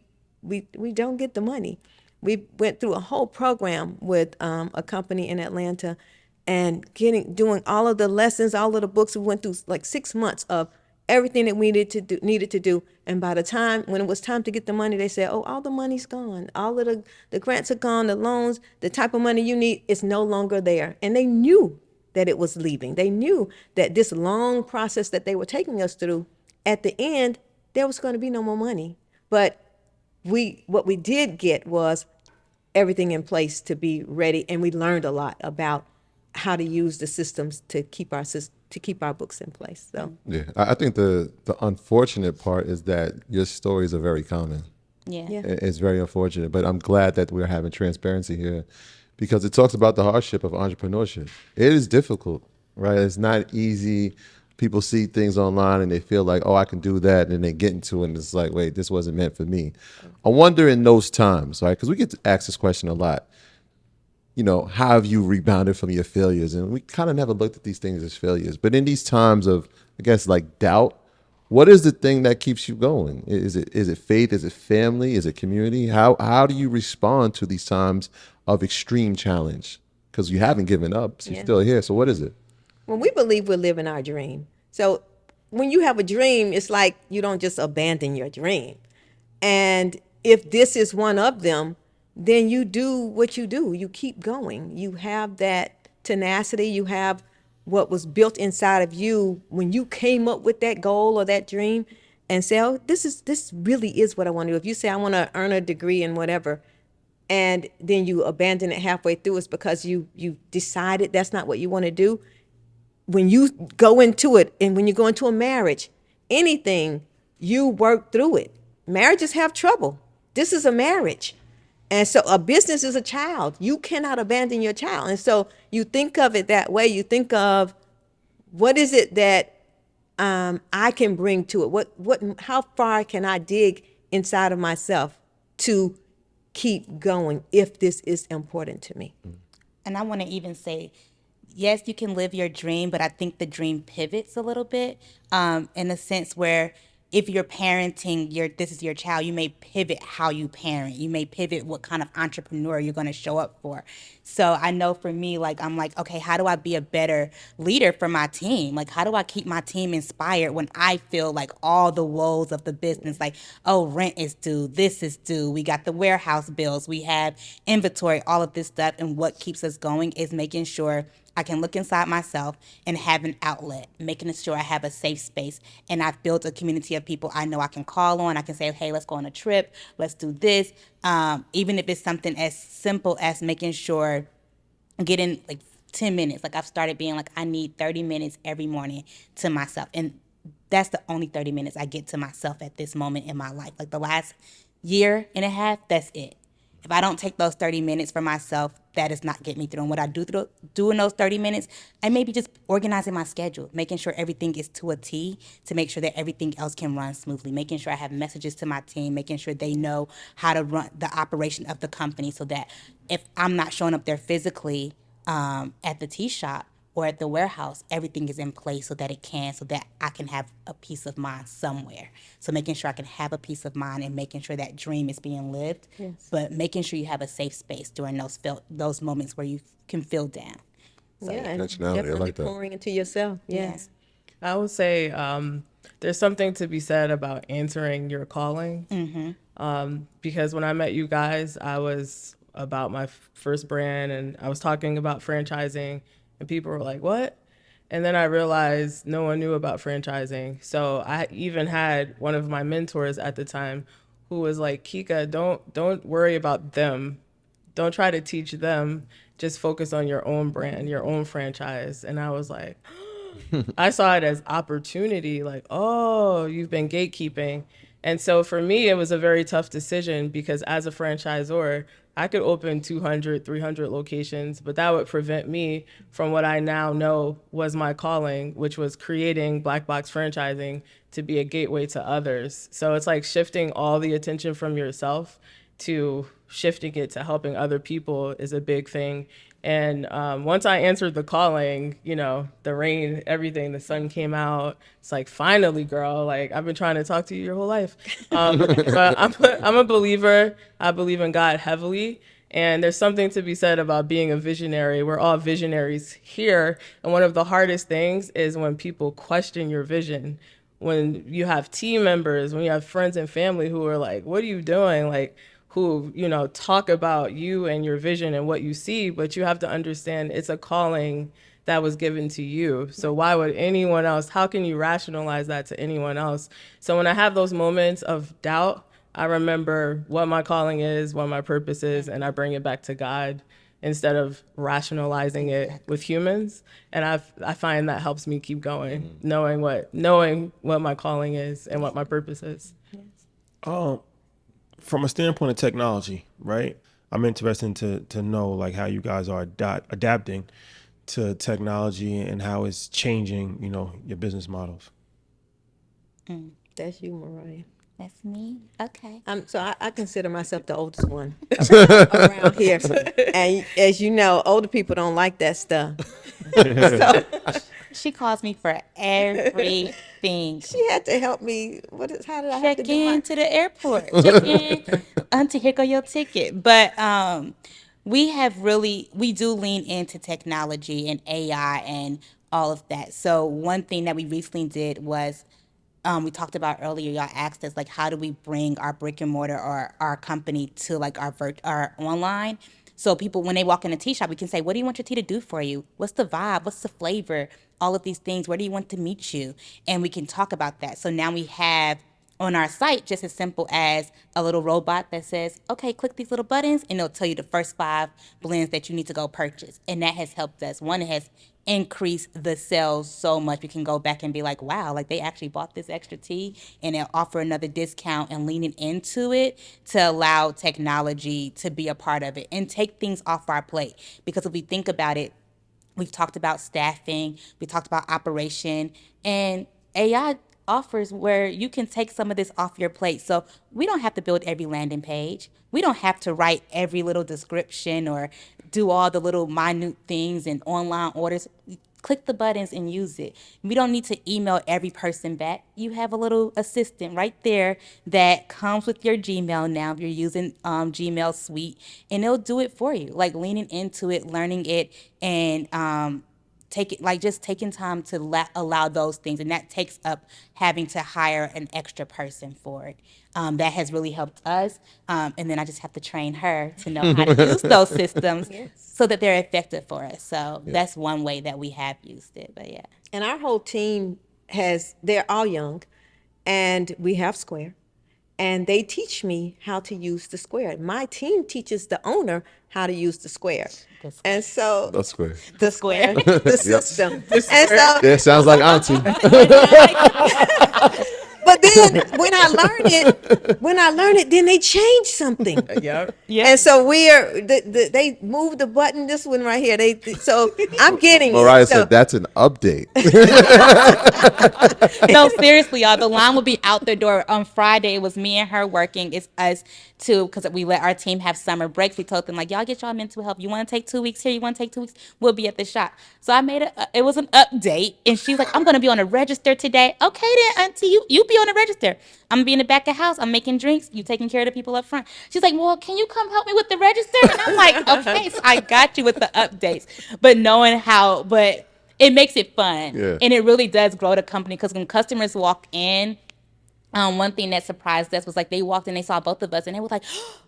don't get the money. We went through a whole program with a company in Atlanta, and doing all of the lessons, all of the books. We went through like 6 months of everything that we needed to do. And by the time, when it was time to get the money, they said, oh, all the money's gone. All of the grants are gone, the loans, the type of money you need is no longer there. And they knew that it was leaving. They knew that this long process that they were taking us through, at the end, there was going to be no more money. But what we did get was everything in place to be ready. And we learned a lot about how to use the systems to keep our books in place. So yeah, I think the unfortunate part is that your stories are very common. Yeah. It's very unfortunate, but I'm glad that we're having transparency here, because it talks about the hardship of entrepreneurship. It is difficult, right? It's not easy. People see things online and they feel like, oh, I can do that, and they get into it and it's like, wait, this wasn't meant for me. I wonder in those times, right? Because we get asked this question a lot. You know, how have you rebounded from your failures? And we kind of never looked at these things as failures. But in these times of, I guess, like doubt, what is the thing that keeps you going? Is it faith? Is it family? Is it community? How do you respond to these times of extreme challenge? Because you haven't given up, so you're still here. So what is it? Well, we believe we're living our dream. So when you have a dream, it's like you don't just abandon your dream. And if this is one of them, then you do what you do. You keep going. You have that tenacity. You have what was built inside of you when you came up with that goal or that dream, and say, oh, this really is what I want to do. If you say, I want to earn a degree in whatever, and then you abandon it halfway through, it's because you decided that's not what you want to do. When you go into it, and when you go into a marriage, anything, you work through it. Marriages have trouble. This is a marriage. And so a business is a child. You cannot abandon your child. And so you think of it that way. You think of, what is it that I can bring to it? How far can I dig inside of myself to keep going if this is important to me? And I want to even say, yes, you can live your dream, but I think the dream pivots a little bit in a sense where if you're parenting, this is your child, you may pivot how you parent. You may pivot what kind of entrepreneur you're going to show up for. So I know for me, like, I'm like, okay, how do I be a better leader for my team? Like, how do I keep my team inspired when I feel like all the woes of the business, like, oh, rent is due, this is due, we got the warehouse bills, we have inventory, all of this stuff. And what keeps us going is making sure I can look inside myself and have an outlet, making sure I have a safe space. And I've built a community of people I know I can call on. I can say, hey, let's go on a trip. Let's do this. Even if it's something as simple as making sure getting like 10 minutes. Like I've started being like, I need 30 minutes every morning to myself. And that's the only 30 minutes I get to myself at this moment in my life. Like the last year and a half, that's it. If I don't take those 30 minutes for myself, that does not get me through. And what I do in those 30 minutes, I may be just organizing my schedule, making sure everything is to a T to make sure that everything else can run smoothly, making sure I have messages to my team, making sure they know how to run the operation of the company so that if I'm not showing up there physically at the tea shop, or at the warehouse, everything is in place so that I can have a peace of mind somewhere. So making sure I can have a peace of mind and making sure that dream is being lived, but making sure you have a safe space during those moments where you can feel down. So, Yeah, and Intentionality, I definitely like that. pouring into yourself. Yes. I would say there's something to be said about answering your calling. Because when I met you guys, I was about my first brand and I was talking about franchising and people were like, what? And then I realized no one knew about franchising. So I even had one of my mentors at the time who was like, Kika, don't worry about them. Don't try to teach them. Just focus on your own brand, your own franchise. And I was like, I saw it as opportunity, like, oh, you've been gatekeeping. And so for me, it was a very tough decision because as a franchisor, I could open 200, 300 locations, but that would prevent me from what I now know was my calling, which was creating Blackbox Franchising to be a gateway to others. So it's like shifting all the attention from yourself to shifting it to helping other people is a big thing. And once I answered the calling, you know, the rain, everything, the sun came out. It's like, finally, girl, like I've been trying to talk to you your whole life. But I'm a believer. I believe in God heavily. And there's something to be said about being a visionary. We're all visionaries here. And one of the hardest things is when people question your vision. When you have team members, when you have friends and family who are like, what are you doing? Like, who, you know, talk about you and your vision and what you see, but you have to understand it's a calling that was given to you. So why would anyone else, how can you rationalize that to anyone else? So when I have those moments of doubt, I remember what my calling is, what my purpose is, and I bring it back to God instead of rationalizing it with humans. And I find that helps me keep going, knowing what my calling is and what my purpose is. From a standpoint of technology, right? I'm interested to know like how you guys are adapting to technology and how it's changing, you know, your business models. That's you, Mariah. that's me. Okay. So I consider myself the oldest one around here. And as you know, older people don't like that stuff. So She calls me for everything. she had to help me. How did I have to Check do my... in to the airport. Check in. Auntie, here go your ticket. But we do lean into technology and AI and all of that. So one thing that we recently did was we talked about earlier, y'all asked us like, how do we bring our brick and mortar or our company to like our online? So people, when they walk in a tea shop, we can say, what do you want your tea to do for you? What's the vibe? What's the flavor? All of these things. Where do you want to meet you? And we can talk about that. So now we have on our site just as simple as a little robot that says, okay, click these little buttons, and it'll tell you the first 5 blends that you need to go purchase. And that has helped us. One, it has increased the sales so much. We can go back and be like, wow, like they actually bought this extra tea, and they'll offer another discount, and leaning into it to allow technology to be a part of it and take things off our plate. Because if we think about it, we've talked about staffing, we talked about operation, and AI offers where you can take some of this off your plate. So we don't have to build every landing page. We don't have to write every little description or do all the little minute things and online orders. Click the buttons and use it. We don't need to email every person back. You have a little assistant right there that comes with your Gmail now if you're using Gmail Suite, and it'll do it for you. Like leaning into it, learning it, and just taking time to allow those things, and that takes up having to hire an extra person for it. That has really helped us, and then I just have to train her to know how to use those systems so that they're effective for us. So that's one way that we have used it. But yeah, And our whole team they're all young, and we have Square, and they teach me how to use the Square. My team teaches the owner how to use the Square. And so That's Square. the Square, the system. And so, Yeah, sounds like auntie. but then when I learn it, then they change something. Yep. And so they moved the button, this one right here. So I'm getting Mariah it. So, said that's an update. no, seriously, y'all. The line will be out the door. On Friday, it was me and her working. It's us two, because we let our team have summer breaks. We told them, like, y'all get y'all mental health. You want to take 2 weeks here? You want to take 2 weeks? We'll be at the shop. So I made it was an update. And she's like, I'm going to be on the register today. Okay, then, auntie, you be on the register. I'm going to be in the back of the house. I'm making drinks. You taking care of the people up front. She's like, well, can you come help me with the register? And I'm like, okay, so I got you with the updates. But it makes it fun. Yeah. And it really does grow the company, because when customers walk in, one thing that surprised us was, like, they walked in, they saw both of us, and they were like,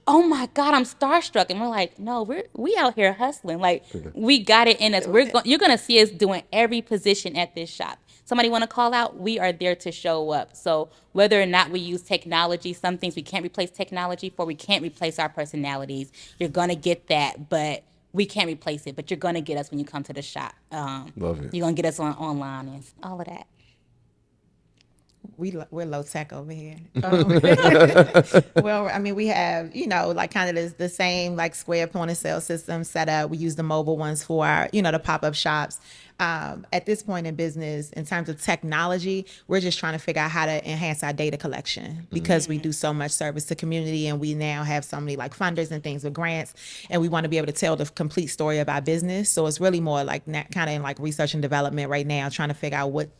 oh my God, I'm starstruck. And we're like, no, we out here hustling. Like, we got it in us. You're going to see us doing every position at this shop. Somebody want to call out, we are there to show up. So whether or not we use technology, some things we can't replace technology for. We can't replace our personalities. You're going to get that, but we can't replace it. But you're going to get us when you come to the shop. Love it. You're going to get us online and all of that. We're low tech over here. Well, I mean, we have, like kind of the same like Square point of sale system set up. We use the mobile ones for our, the pop-up shops. At this point in business, in terms of technology, we're just trying to figure out how to enhance our data collection, because we do so much service to community, and we now have so many like funders and things with grants, and we want to be able to tell the complete story of our business. So it's really more like kind of in like research and development right now, trying to figure out what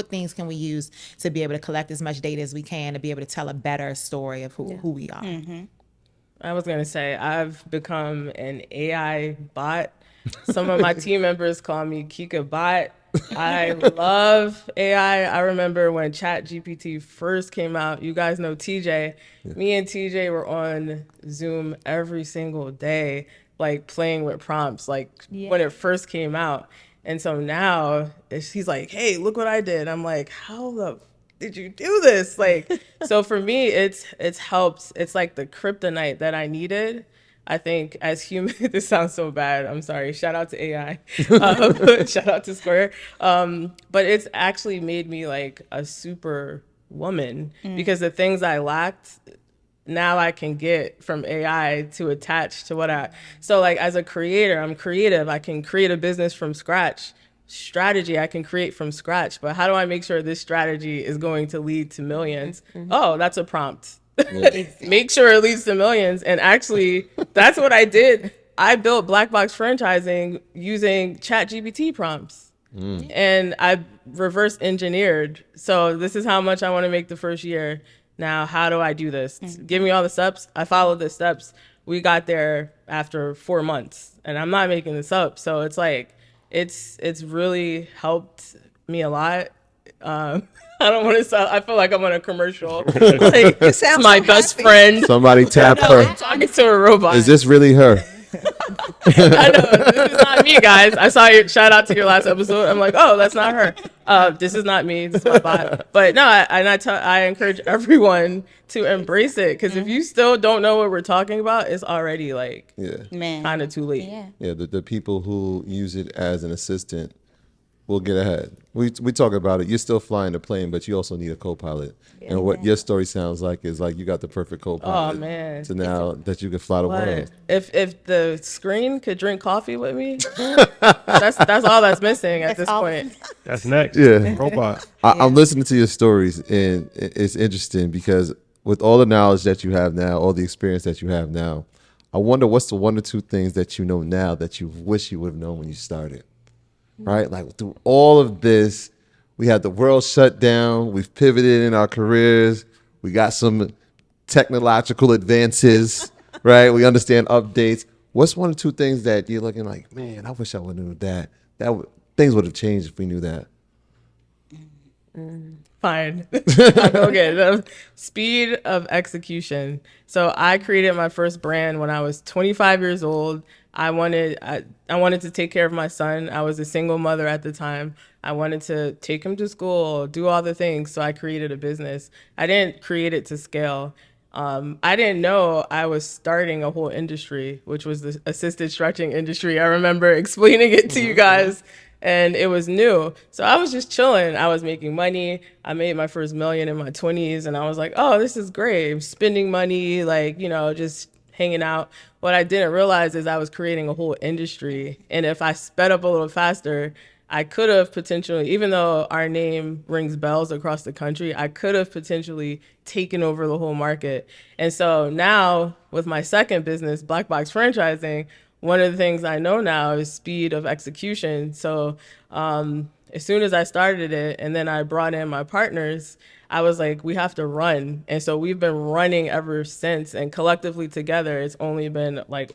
things can we use to be able to collect as much data as we can to be able to tell a better story of who we are. Mm-hmm. I was going to say, I've become an AI bot. Some of my team members call me Kika Bot. I love AI. I remember when ChatGPT first came out. You guys know TJ. Yeah. Me and TJ were on Zoom every single day, like playing with prompts, like when it first came out. And so now he's like, hey, look what I did. I'm like, how the did you do this? Like, so for me, it's helped. It's like the kryptonite that I needed. I think as human, this sounds so bad. I'm sorry. Shout out to AI. Shout out to Square. But it's actually made me like a super woman, because the things I lacked, now I can get from AI to attach to so like as a creator, I'm creative. I can create a business from scratch. Strategy I can create from scratch. But how do I make sure this strategy is going to lead to millions? Oh, that's a prompt. Make sure it leads to millions. And actually, that's what I did. I built Blackbox Franchising using ChatGPT prompts. And I reverse engineered. So this is how much I want to make the first year. Now, how do I do this? Give me all the steps. I followed the steps. We got there after 4 months, and I'm not making this up. So it's like, it's really helped me a lot. I don't want to sound, I feel like I'm on a commercial. Like, it's my best friend. Somebody tap her. I'm talking to a robot. Is this really her? I know, this is not me, guys. I saw your shout out to your last episode. I'm like, oh, that's not her. This is not me. This is my bot. But no, I encourage everyone to embrace it, because if you still don't know what we're talking about, it's already like kind of too late. Yeah, the people who use it as an assistant will get ahead. We talk about it. You're still flying the plane, but you also need a co-pilot. And what your story sounds like is like you got the perfect co-pilot. Oh man! So now that you can fly the world. If the screen could drink coffee with me, that's all that's missing at this point. That's next. Yeah, robot. I'm listening to your stories, and it's interesting because with all the knowledge that you have now, all the experience that you have now, I wonder what's the 1 or 2 things that you know now that you wish you would have known when you started, right? Like through all of this, we had the world shut down. We've pivoted in our careers. We got some technological advances, right? We understand updates. What's 1 or 2 things that you're looking like, man, I wish I would have knew that. Things would have changed if we knew that. Fine. Okay. The speed of execution. So I created my first brand when I was 25 years old. I wanted to take care of my son. I was a single mother at the time. I wanted to take him to school, do all the things. So I created a business. I didn't create it to scale. I didn't know I was starting a whole industry, which was the assisted stretching industry. I remember explaining it to you guys, and it was new. So I was just chilling. I was making money. I made my first million in my 20s, and I was like, oh, this is great. I'm spending money, like, just hanging out. What I didn't realize is I was creating a whole industry. And if I sped up a little faster, I could have potentially, even though our name rings bells across the country, I could have potentially taken over the whole market. And so now with my second business, Blackbox Franchising, one of the things I know now is speed of execution. So as soon as I started it and then I brought in my partners, I was like, we have to run. And so we've been running ever since. And collectively together, it's only been like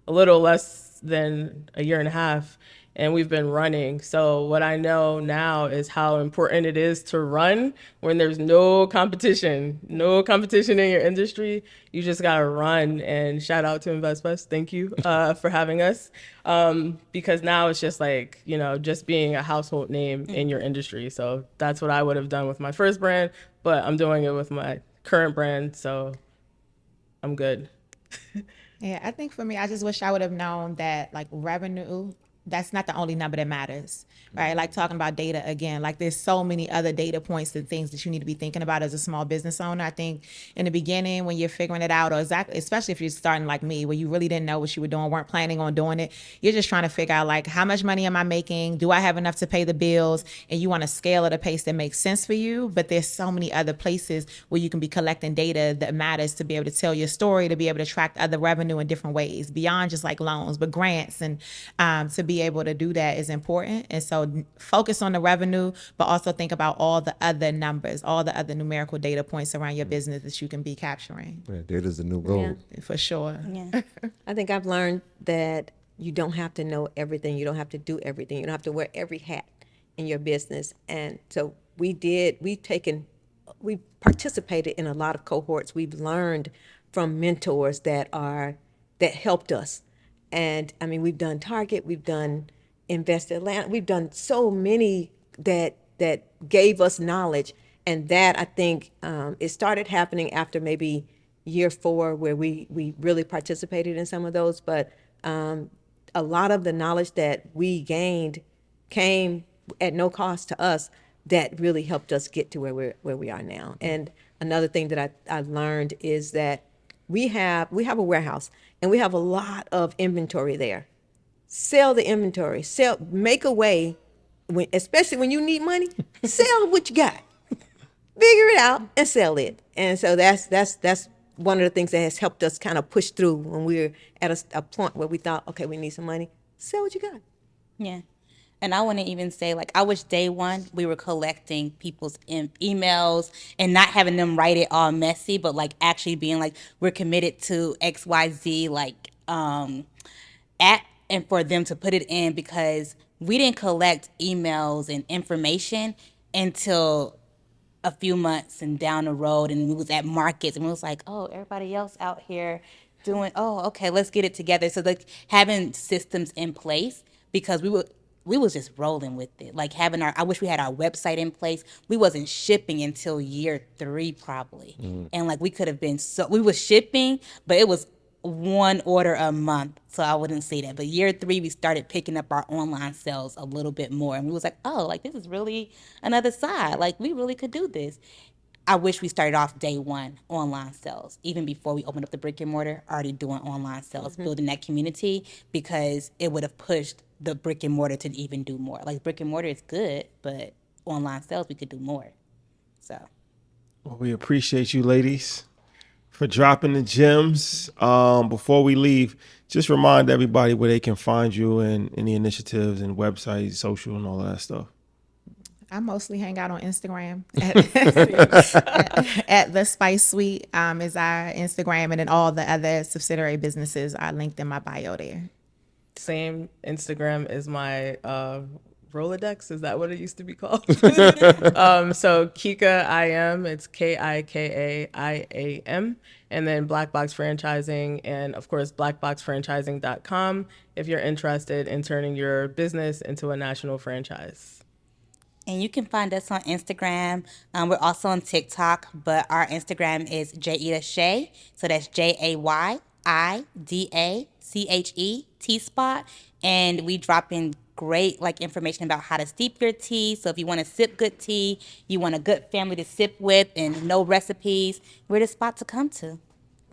a little less than a year and a half. And we've been running. So what I know now is how important it is to run when there's no competition in your industry. You just got to run. And shout out to InvestWest. Thank you for having us. Because now it's just like, just being a household name in your industry. So that's what I would have done with my first brand, but I'm doing it with my current brand. So I'm good. Yeah, I think for me, I just wish I would have known that like revenue, that's not the only number that matters, right? Like talking about data again, like there's so many other data points and things that you need to be thinking about as a small business owner. I think in the beginning when you're figuring it out, or exactly, especially if you're starting like me, where you really didn't know what you were doing, weren't planning on doing it, you're just trying to figure out like how much money am I making? Do I have enough to pay the bills? And you want to scale at a pace that makes sense for you. But there's so many other places where you can be collecting data that matters to be able to tell your story, to be able to attract other revenue in different ways beyond just like loans, but grants, and to be able to do that is important. And so focus on the revenue, but also think about all the other numbers, all the other numerical data points around your business that you can be capturing. Yeah, data's the new gold. Yeah. For sure. Yeah. I think I've learned that you don't have to know everything. You don't have to do everything. You don't have to wear every hat in your business. And so we participated in a lot of cohorts. We've learned from mentors that helped us. And I mean, we've done Target, we've done Invest Atlanta, we've done so many that gave us knowledge. And that I think it started happening after maybe year 4 where we really participated in some of those. But a lot of the knowledge that we gained came at no cost to us that really helped us get to where we are now. And another thing that I learned is that we have a warehouse and we have a lot of inventory there. Sell the inventory. Make a way, especially when you need money. Sell what you got. Figure it out and sell it. And so that's one of the things that has helped us kind of push through when we're at a point where we thought, okay, we need some money. Sell what you got. Yeah. And I want to even say, like, I wish day one we were collecting people's emails and not having them write it all messy, but like actually being like, we're committed to XYZ, like, app, and for them to put it in, because we didn't collect emails and information until a few months and down the road, and we was at markets and we was like, oh, everybody else out here doing, oh, okay, let's get it together. So like having systems in place, because we was just rolling with it. Like I wish we had our website in place. We wasn't shipping until year 3 probably. And like we could have been, we was shipping, but it was 1 order a month. So I wouldn't say that. But year 3, we started picking up our online sales a little bit more. And we was like, oh, like this is really another side. Like we really could do this. I wish we started off day 1 online sales, even before we opened up the brick and mortar, already doing online sales, building that community, because it would have pushed the brick and mortar to even do more. Like brick and mortar is good, but online sales, we could do more. So. Well, we appreciate you ladies for dropping the gems. Before we leave, just remind everybody where they can find you and any initiatives and websites, social, and all of that stuff. I mostly hang out on Instagram at the Spice Suite is our Instagram, and then all the other subsidiary businesses are linked in my bio there. Same Instagram is my Rolodex. Is that what it used to be called? So Kika IM, it's KIKAIAM, and then Blackbox Franchising, and of course blackboxfranchising.com if you're interested in turning your business into a national franchise. And you can find us on Instagram. We're also on TikTok, but our Instagram is Jayida Ché. So that's JAYIDACHE Spot. And we drop in great information about how to steep your tea. So if you want to sip good tea, you want a good family to sip with and no recipes, we're the spot to come to.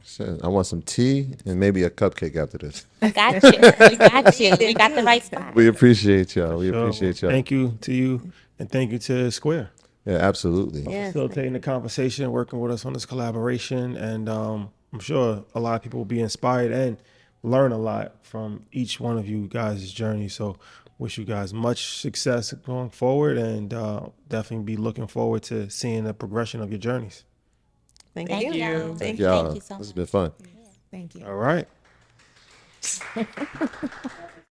Shit, I want some tea and maybe a cupcake after this. I got you. We got you. We got the right spot. We appreciate y'all. We appreciate y'all. Thank you to you, and thank you to Square. Yeah, absolutely. Yes. Facilitating the conversation, working with us on this collaboration, and I'm sure a lot of people will be inspired and learn a lot from each one of you guys' journey. So wish you guys much success going forward, and definitely be looking forward to seeing the progression of your journeys. Thank Thank you. you. Thank Y'all, Thank you so this has much. been fun. Thank you. All right.